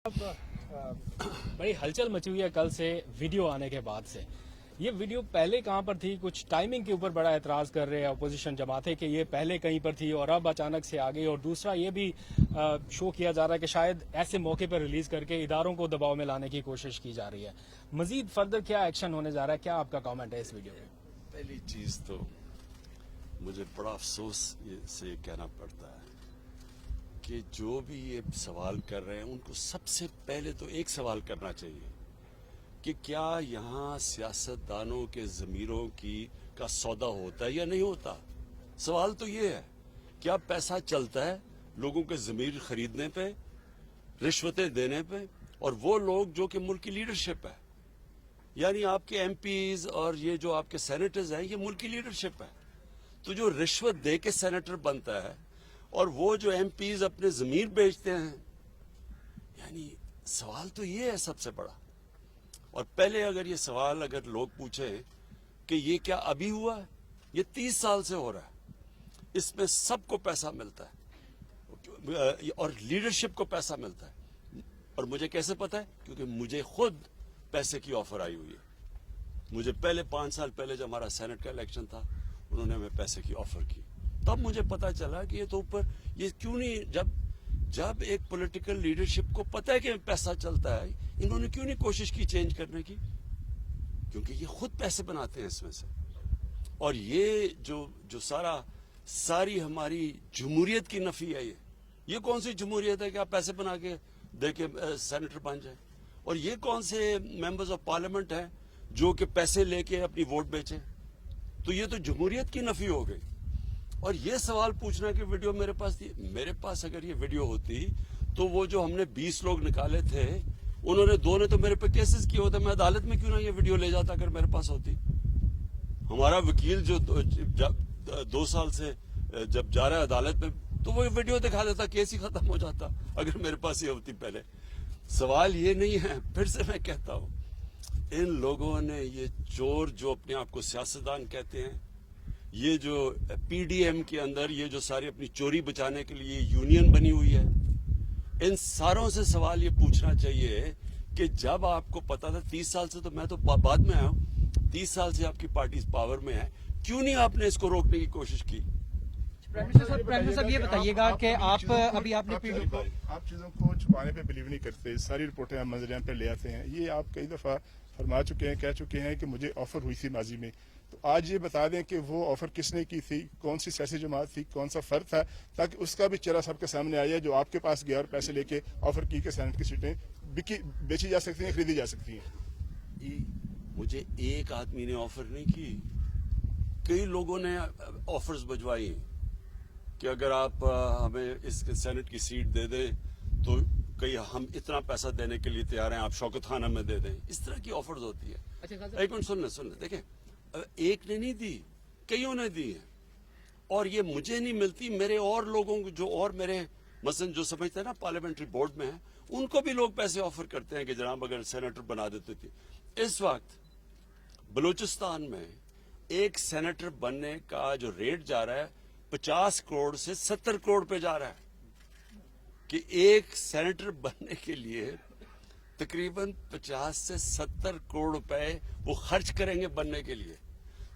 बड़ी हलचल मची हुई है कल से वीडियो आने के बाद से। ये वीडियो पहले कहां पर थी, कुछ टाइमिंग के ऊपर बड़ा एतराज कर रहे हैं अपोजिशन जमातें कि ये पहले कहीं पर थी और अब अचानक से आ गई। और दूसरा ये भी शो किया जा रहा है कि शायद ऐसे मौके पर रिलीज करके इदारों को दबाव में लाने की कोशिश की जा रही है। मजीद फर्दर क्या एक्शन होने जा रहा है, क्या आपका कमेंट है इस वीडियो पे? पहली चीज तो मुझे बड़ा अफसोस से कहना पड़ता है कि जो भी ये सवाल कर रहे हैं उनको सबसे पहले तो एक सवाल करना चाहिए कि क्या यहाँ सियासतदानों के ज़मीरों का सौदा होता है या नहीं होता। सवाल तो ये है, क्या पैसा चलता है लोगों के ज़मीर खरीदने पे, रिश्वतें देने पे, और वो लोग जो कि मुल्क की लीडरशिप है, यानी आपके एमपीज और ये जो आपके सेनेटर्स हैं, ये मुल्क की लीडरशिप है। तो जो रिश्वत दे के सेनेटर बनता है और वो जो एमपीज अपने ज़मीर बेचते हैं, यानी सवाल तो ये है सबसे बड़ा। और पहले अगर ये सवाल अगर लोग पूछें कि ये क्या अभी हुआ है, ये 30 साल से हो रहा है, इसमें सबको पैसा मिलता है और लीडरशिप को पैसा मिलता है। और मुझे कैसे पता है? क्योंकि मुझे खुद पैसे की ऑफर आई हुई है। मुझे पहले 5 साल पहले जब हमारा सेनेट का इलेक्शन था, उन्होंने हमें पैसे की ऑफर की, तब मुझे पता चला कि ये तो ऊपर ये क्यों नहीं, जब एक पॉलिटिकल लीडरशिप को पता है कि पैसा चलता है, इन्होंने क्यों नहीं कोशिश की चेंज करने की? क्योंकि ये खुद पैसे बनाते हैं इसमें से। और ये जो सारी हमारी जमहूरियत की नफी है, ये कौन सी जमहूरियत है कि आप पैसे बना के दे के सेनेटर बन जाए? और ये कौन से मेंबर्स ऑफ पार्लियामेंट हैं जो कि पैसे लेके अपनी वोट बेचें? तो ये तो जमहूरियत की नफी हो गई। और ये सवाल पूछना कि वीडियो मेरे पास थी, मेरे पास अगर ये वीडियो होती तो वो जो हमने 20 लोग निकाले थे, उन्होंने 2 ने तो मेरे पे केसेस किए होते, मैं अदालत में क्यों ना ये वीडियो ले जाता अगर मेरे पास होती। हमारा वकील जो 2 साल से जब जा रहा है अदालत में, तो वो वीडियो दिखा देता, केस ही खत्म हो जाता अगर मेरे पास ये होती पहले। सवाल ये नहीं है, फिर से मैं कहता हूं, इन लोगों ने ये चोर जो अपने आप को सियासतदान कहते हैं, ये जो पीडीएम के अंदर ये जो सारी अपनी चोरी बचाने के लिए यूनियन बनी हुई है, इन सारों से सवाल ये पूछना चाहिए कि जब आपको पता था 30 साल से, तो मैं तो बाद में आया हूं, 30 साल से आपकी पार्टी पावर में है, क्यों नहीं आपने इसको रोकने की कोशिश की? प्राइम मिनिस्टर साहब ये बताइएगा कि आप अभी आपने आप चीजों को छुपाने पे बिलीव नहीं करते, सारी रिपोर्टें हम मंजर पे ले आते हैं। ये आप कई दफा फरमा चुके हैं, कह चुके हैं कि मुझे ऑफर हुई थी माजी में, तो आज ये बता दें कि वो ऑफर किसने की थी, कौन सी सियासी जमात थी, कौन सा फर्द था, ताकि उसका भी चेहरा सबके सामने आया जो आपके पास गया और पैसे लेके ऑफर की कि सेनेट की सीटें बेची जा सकती हैं, खरीदी जा सकती हैं। मुझे एक आदमी ने ऑफर नहीं की, कई लोगों ने ऑफर्स भिजवाई कि अगर आप हमें इस सेनेट की सीट दे दें तो कहीं हम इतना पैसा देने के लिए तैयार हैं, आप शौकत खाना में दे दें। इस तरह की ऑफर्स होती है। एक मिनट सुन ले, देखें, एक ने नहीं दी, कईयों ने दी है। और ये मुझे नहीं मिलती, मेरे और लोगों को जो और मेरे मसलन जो समझते हैं ना पार्लियामेंट्री बोर्ड में है, उनको भी लोग पैसे ऑफर करते हैं कि जनाब अगर सेनेटर बना देते थे। इस वक्त बलूचिस्तान में एक सेनेटर बनने का जो रेट जा रहा है 50 करोड़ से 70 करोड़ पे जा रहा है, कि एक सेनेटर बनने के लिए तकरीबन 50 से 70 करोड़ रुपए वो खर्च करेंगे बनने के लिए।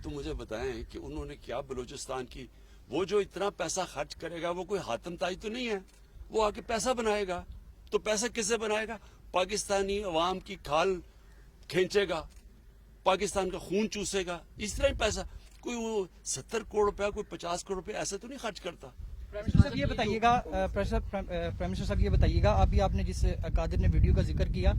तो मुझे बताएं कि उन्होंने क्या बलूचिस्तान की, वो जो इतना पैसा खर्च करेगा वो कोई हातम ताई तो नहीं है, वो आके पैसा बनाएगा। तो पैसा किससे बनाएगा? पाकिस्तानी अवाम की खाल खींचेगा, पाकिस्तान का खून चूसेगा, इस तरह ही पैसा। कोई वो 70 करोड़ रुपया, कोई 50 करोड़ रुपया ऐसे तो नहीं खर्च करता। प्राइम मिनिस्टर साहब ये बताइएगा, अभी आपने जिस कादिर ने वीडियो का जिक्र किया,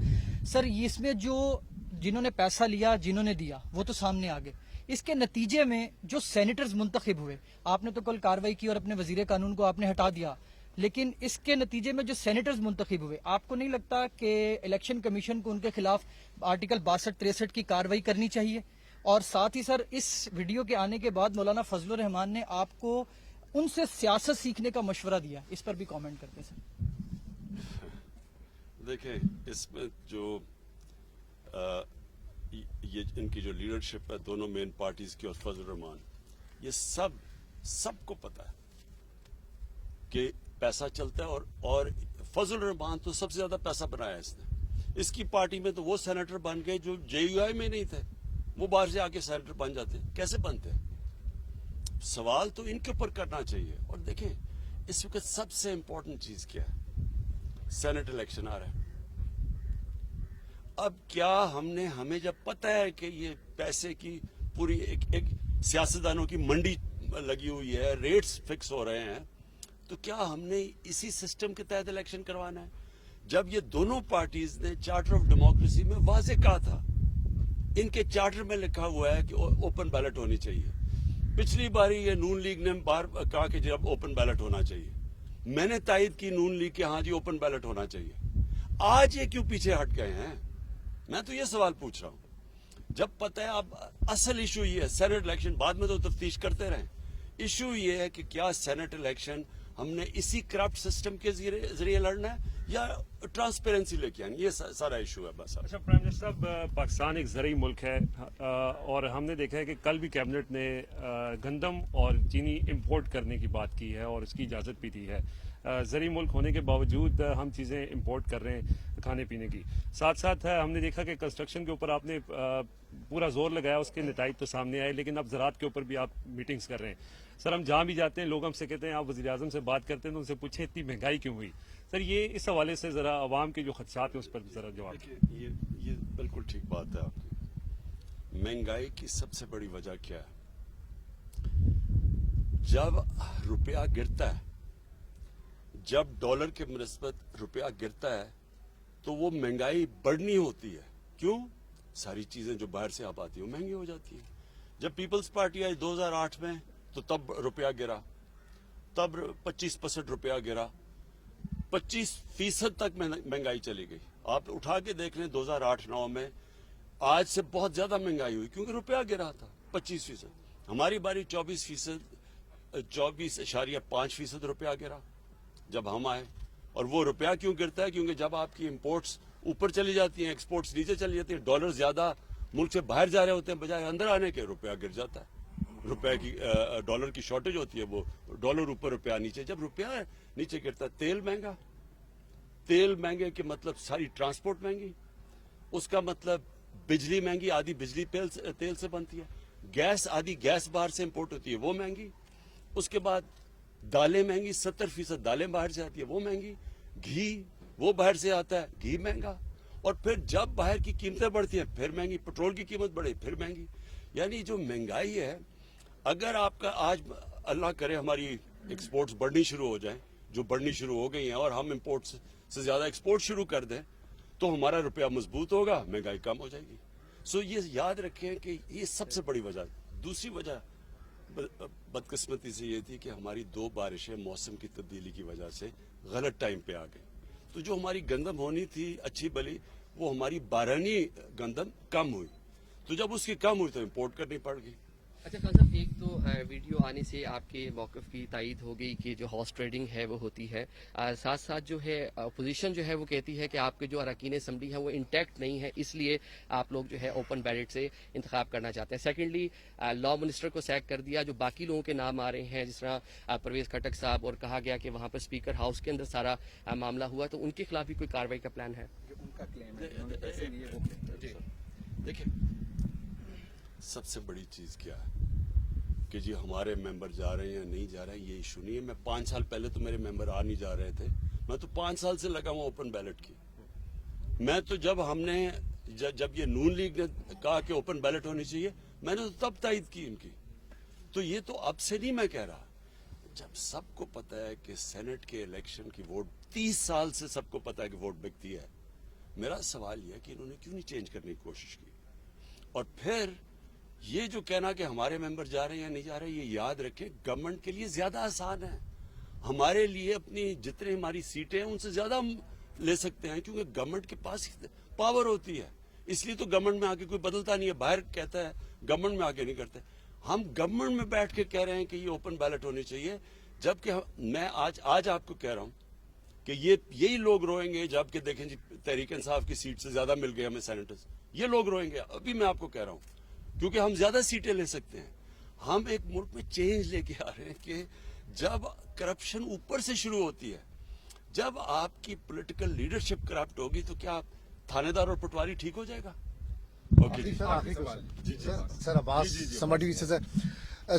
सर इसमें जो जिन्होंने पैसा लिया, जिन्होंने दिया, वो तो सामने आ गए। इसके नतीजे में जो सेनेटर्स मुंतखब हुए, आपने तो कल कार्रवाई की और अपने वजीर कानून को आपने हटा दिया, लेकिन इसके नतीजे में जो सेनेटर्स मुंतखब हुए, आपको नहीं लगता कि इलेक्शन कमीशन को उनके खिलाफ आर्टिकल 62-63 की कार्रवाई करनी चाहिए? और साथ ही सर, इस वीडियो के आने के बाद मौलाना फजलुर रहमान ने आपको उनसे सियासत सीखने का मशवरा दिया, इस पर भी कमेंट करते सर। देखें, इसमें जो ये इनकी जो लीडरशिप है दोनों मेन पार्टीज की और फजलुर रहमान, ये सबको पता है कि पैसा चलता है। और फजल रहमान तो सबसे ज्यादा पैसा बनाया इसने। इसकी पार्टी में तो वो सेनेटर बन गए जो JUI में नहीं थे, वो बाहर से आके सेनेटर बन जाते। कैसे बनते? सवाल तो इनके ऊपर करना चाहिए। और देखें इस वक्त सबसे इंपॉर्टेंट चीज क्या है, सेनेट इलेक्शन आ रहा है। अब क्या हमें जब पता है कि ये पैसे की पूरी एक सियासतदानों की मंडी लगी हुई है, रेट्स फिक्स हो रहे हैं, तो क्या हमने इसी सिस्टम के तहत इलेक्शन करवाना है? जब ये दोनों पार्टीज ने चार्टर ऑफ डेमोक्रेसी में वाजे कहा था, इनके चार्टर में लिखा हुआ है कि ओपन बैलेट होनी चाहिए। पिछली बारी ये नून लीग ने बार कहा कि जब ओपन बैलेट होना चाहिए, मैंने तायद की नून लीग के हाँ जी ओपन बैलेट होना चाहिए। आज ये क्यों पीछे हट गए हैं? मैं तो ये सवाल पूछ रहा हूं। जब पता है अब असल इशू ये है सेनेट इलेक्शन, बाद में तो तफ्तीश करते रहें। इशू ये है कि क्या सेनेट इलेक्शन हमने इसी करप्ट सिस्टम के जरिए लड़ना है या ट्रांसपेरेंसी लेके आनी, ये सारा इशू है बस। अच्छा प्राइम मिनिस्टर साहब, पाकिस्तान एक ज़रूरी मुल्क है और हमने देखा है कि कल भी कैबिनेट ने गंदम और चीनी इंपोर्ट करने की बात की है और इसकी इजाज़त भी दी है। ज़रूरी मुल्क होने के बावजूद हम चीज़ें इंपोर्ट कर रहे हैं खाने पीने की। साथ साथ हमने देखा कि कंस्ट्रक्शन के ऊपर आपने पूरा जोर लगाया, उसके नताइज तो सामने आए, लेकिन अब ज़राअत के ऊपर भी आप मीटिंग्स कर रहे हैं। सर हम जहाँ भी जाते हैं लोग हमसे कहते हैं, आप वज़ीर आज़म से बात करते हैं तो उनसे पूछे इतनी महंगाई क्यों हुई? सर ये इस हवाले से ज़रा आवाम के जो खदशात हैं उस पर ज़रा जवाब। ये बिल्कुल ठीक बात है आपकी। महंगाई की सबसे बड़ी वजह क्या है? जब रुपया गिरता है, जब डॉलर के मुनिस्बत रुपया गिरता है, तो वो महंगाई बढ़नी होती है। क्यों? सारी चीजें जो बाहर से आप आती हैं महंगी हो जाती है। जब पीपल्स पार्टी आई 2008 में, तो तब रुपया गिरा, तब 25% रुपया गिरा, 25% तक महंगाई चली गई। आप उठा के देख लें 2008-9 में आज से बहुत ज्यादा महंगाई हुई क्योंकि रुपया गिरा था 25%। हमारी बारी 24.5% रुपया गिरा जब हम आए। और वो रुपया क्यों गिरता है? क्योंकि जब आपकी इंपोर्ट्स ऊपर चली जाती हैं, एक्सपोर्ट्स नीचे चली जाती हैं, डॉलर ज्यादा मुल्क से बाहर जा रहे होते हैं बजाय अंदर आने के, रुपया गिर जाता है। रुपए की डॉलर की शॉर्टेज होती है, वो डॉलर ऊपर रुपया नीचे। जब रुपया नीचे गिरता है, तेल महंगा, तेल महंगे के मतलब सारी ट्रांसपोर्ट महंगी, उसका मतलब बिजली महंगी, आधी बिजली तेल से बनती है, गैस आधी गैस बाहर से इंपोर्ट होती है वो महंगी, उसके बाद दालें महंगी, 70% दालें बाहर से आती है वो महंगी, घी वो बाहर से आता है घी महंगा, और फिर जब बाहर की कीमतें बढ़ती हैं फिर महंगी, पेट्रोल की कीमत बढ़े फिर महंगी। यानी जो महंगाई है, अगर आपका आज अल्लाह करे हमारी एक्सपोर्ट्स बढ़नी शुरू हो जाए, जो बढ़नी शुरू हो गई हैं, और हम इंपोर्ट्स से ज्यादा एक्सपोर्ट शुरू कर दें, तो हमारा रुपया मजबूत होगा, महंगाई कम हो जाएगी। सो ये याद रखें कि ये सबसे बड़ी वजह। दूसरी वजह बदकिस्मती से ये थी कि हमारी 2 बारिशें मौसम की तब्दीली की वजह से गलत टाइम पे आ गई। तो जो हमारी गंदम होनी थी अच्छी भली, वो हमारी बारहनी गंदम कम हुई, तो जब उसकी कम हुई तो इम्पोर्ट करनी पड़ गई। अच्छा खान साहब, एक तो वीडियो आने से आपके मौक़िफ़ की तायीद हो गई कि जो हॉर्स ट्रेडिंग है वो होती है, साथ साथ जो है अपोजिशन जो है वो कहती है कि आपके जो अरकान असम्बली हैं वो इंटैक्ट नहीं है, इसलिए आप लोग जो है ओपन बैलेट से इंतखाब करना चाहते हैं। सेकेंडली, लॉ मिनिस्टर को सैक कर दिया, जो बाकी लोगों के नाम आ रहे हैं जिस तरह परवेज़ खटक साहब, और कहा गया कि वहाँ पर स्पीकर हाउस के अंदर सारा मामला हुआ, तो उनके खिलाफ भी कोई कार्रवाई का प्लान है? देखिए, सबसे बड़ी चीज क्या है कि जी हमारे मेंबर जा रहे हैं या नहीं जा रहे हैं, ये इशू नहीं है। मैं 5 साल पहले तो मेरे मेंबर आ नहीं जा रहे थे, मैं तो 5 साल से लगा हुआ ओपन बैलेट की। मैं तो जब ये नून लीग ने कहा कि ओपन बैलेट होनी चाहिए, मैंने तो तब तायद की इनकी। तो ये तो अब से नहीं मैं कह रहा, जब सबको पता है कि सेनेट के इलेक्शन की वोट 30 साल से सबको पता है कि वोट बिकती है। मेरा सवाल यह है कि इन्होंने क्यों नहीं चेंज करने की कोशिश की? और फिर ये जो कहना कि हमारे मेंबर जा रहे हैं या नहीं जा रहे, ये याद रखें गवर्नमेंट के लिए ज्यादा आसान है। हमारे लिए अपनी जितनी हमारी सीटें हैं उनसे ज्यादा हम ले सकते हैं, क्योंकि गवर्नमेंट के पास पावर होती है। इसलिए तो गवर्नमेंट में आके कोई बदलता नहीं है, बाहर कहता है, गवर्नमेंट में आके नहीं करते। हम गवर्नमेंट में बैठ के कह रहे हैं कि ये ओपन बैलेट होनी चाहिए, जबकि मैं आज आपको कह रहा हूं कि यही लोग रोएंगे जबकि देखें जी तहरीक इंसाफ की सीट से ज्यादा मिल गए हमें सेनेटर्स, ये लोग रोएंगे। अभी मैं आपको कह रहा हूं क्योंकि हम ज्यादा सीटें ले सकते हैं। हम एक मुल्क में चेंज लेके आ रहे हैं कि जब करप्शन ऊपर से शुरू होती है, जब आपकी पॉलिटिकल लीडरशिप करप्ट होगी तो क्या थानेदार और पटवारी ठीक हो जाएगा? ओके जी। सर आखिरी क्वेश्चन सर अब्बास समझी से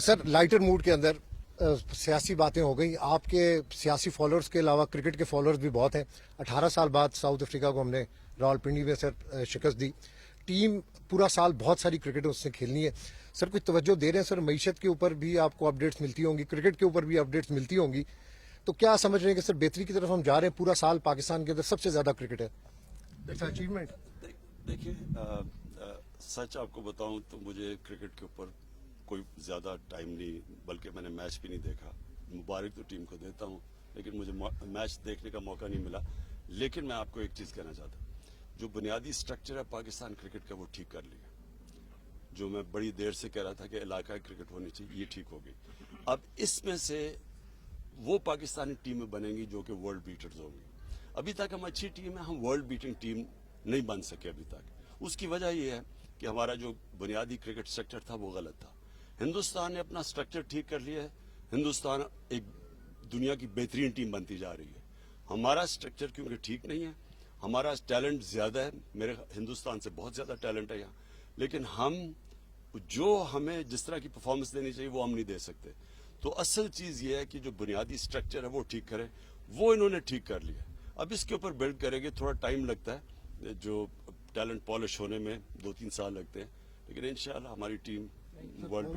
सर लाइटर मूड के अंदर सियासी बातें हो गई। आपके सियासी फॉलोअर्स के अलावा क्रिकेट के फॉलोअर्स भी बहुत हैं। 18 साल बाद साउथ अफ्रीका को हमने रावलपिंडी में सर शिकस्त दी। टीम पूरा साल बहुत सारी क्रिकेट उससे खेलनी है। सर कुछ तवज्जो दे रहे हैं सर? मईशत के ऊपर भी आपको अपडेट्स मिलती होंगी, क्रिकेट के ऊपर भी अपडेट्स मिलती होंगी, तो क्या समझ रहे हैं कि सर बेहतरी की तरफ हम जा रहे हैं? पूरा साल पाकिस्तान के अंदर सबसे ज्यादा क्रिकेट है, इट्स अचीवमेंट। देखिए सच आपको बताऊं तो मुझे क्रिकेट के ऊपर कोई ज्यादा टाइम नहीं, बल्कि मैंने मैच भी नहीं देखा। मुबारक तो टीम को देता हूं, लेकिन मुझे मैच देखने का मौका नहीं मिला। लेकिन मैं आपको एक चीज कहना चाहता हूं, जो बुनियादी स्ट्रक्चर है पाकिस्तान क्रिकेट का वो ठीक कर लिया। जो मैं बड़ी देर से कह रहा था कि इलाका क्रिकेट होनी चाहिए, ये ठीक हो गई। अब इसमें से वो पाकिस्तानी टीमें बनेंगी जो कि वर्ल्ड बीटर्स होंगी। अभी तक हम अच्छी टीम है, हम वर्ल्ड बीटिंग टीम नहीं बन सके अभी तक। उसकी वजह यह है कि हमारा जो बुनियादी क्रिकेट स्ट्रक्चर था वो गलत था। हिंदुस्तान ने अपना स्ट्रक्चर ठीक कर लिया है। हिंदुस्तान एक दुनिया की बेहतरीन टीम बनती जा रही है। हमारा स्ट्रक्चर क्योंकि ठीक नहीं है, हमारा टैलेंट ज्यादा है, मेरे हिंदुस्तान से बहुत ज्यादा टैलेंट है यहाँ, लेकिन हम जो हमें जिस तरह की परफॉर्मेंस देनी चाहिए वो हम नहीं दे सकते। तो असल चीज ये है कि जो बुनियादी स्ट्रक्चर है वो ठीक करें, वो इन्होंने ठीक कर लिया। अब इसके ऊपर बिल्ड करेंगे, थोड़ा टाइम लगता है, जो टैलेंट पॉलिश होने में 2-3 साल लगते हैं, लेकिन इंशाल्लाह हमारी टीम वर्ल्ड